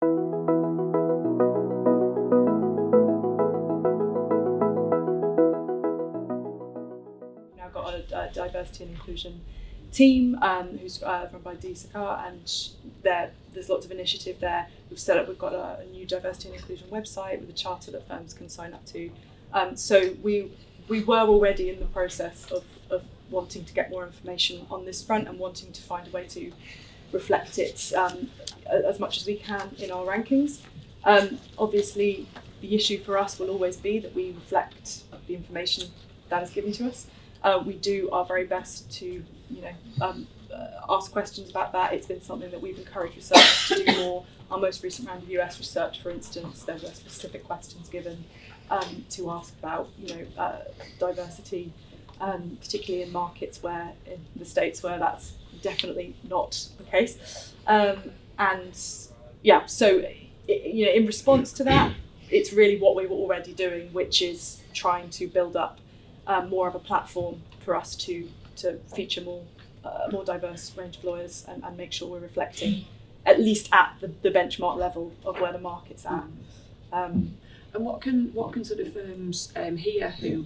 Now got a diversity and inclusion team who's run by Dee Sakar, and there's lots of initiative there. We've got a new diversity and inclusion website with a charter that firms can sign up to. So we were already in the process of wanting to get more information on this front and wanting to find a way to reflect it as much as we can in our rankings. Obviously, the issue for us will always be that we reflect the information that is given to us. We do our very best to, ask questions about that. It's been something that we've encouraged researchers to do more. Our most recent round of US research, for instance, there were specific questions given to ask about, diversity, particularly in markets in the States where that's definitely not the case. In response to that, it's really what we were already doing, which is trying to build up more of a platform for us to feature more diverse range of lawyers and make sure we're reflecting at least at the benchmark level of where the market's at. And what can sort of firms here who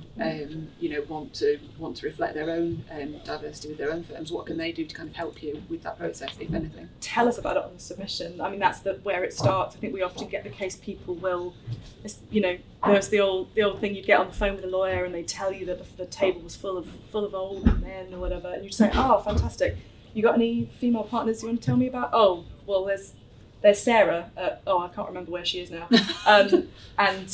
want to reflect their own diversity with their own firms? What can they do to kind of help you with that process, if anything? Tell us about it on the submission. I mean, that's where it starts. I think we often get the case people will, there's the old thing you'd get on the phone with a lawyer and they tell you that the table was full of old men or whatever, and you just say, oh, fantastic. You got any female partners you want to tell me about? Oh, well, there's Sarah. I can't remember where she is now. And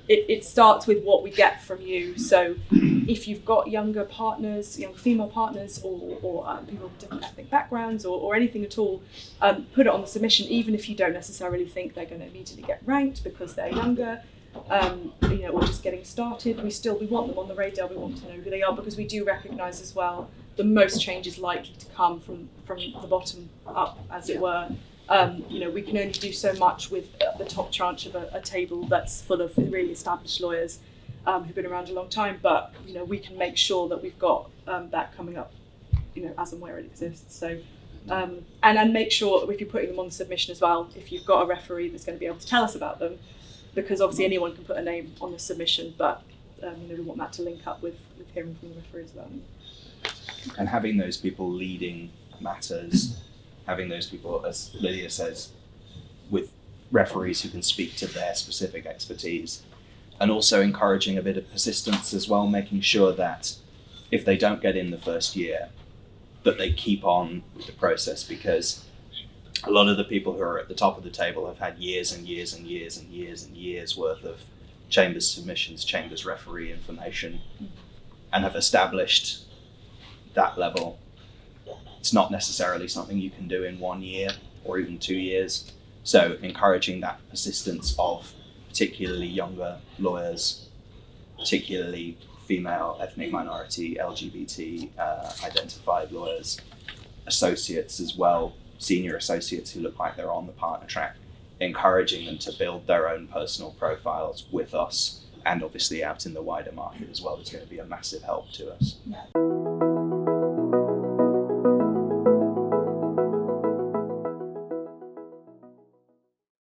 it starts with what we get from you. So if you've got younger partners, young female partners, or people with different ethnic backgrounds, or anything at all, put it on the submission, even if you don't necessarily think they're going to immediately get ranked because they're younger, or just getting started. We want them on the radar. We want to know who they are, because we do recognise as well the most change is likely to come from the bottom up, as it were. We can only do so much with the top tranche of a table that's full of really established lawyers who've been around a long time, but we can make sure that we've got that coming up, as and where it exists. So, and make sure if you're putting them on the submission as well, if you've got a referee that's going to be able to tell us about them, because obviously anyone can put a name on the submission, but we want that to link up with hearing from the referee as well. And having those people leading matters. Having those people, as Lydia says, with referees who can speak to their specific expertise, and also encouraging a bit of persistence as well, making sure that if they don't get in the first year, that they keep on with the process, because a lot of the people who are at the top of the table have had years and years and years and years and years worth of chambers submissions, chambers referee information, and have established that level. It's not necessarily something you can do in 1 year or even 2 years. So encouraging that persistence of particularly younger lawyers, particularly female, ethnic minority, LGBT identified lawyers, associates as well, senior associates who look like they're on the partner track, encouraging them to build their own personal profiles with us, and obviously out in the wider market as well is going to be a massive help to us.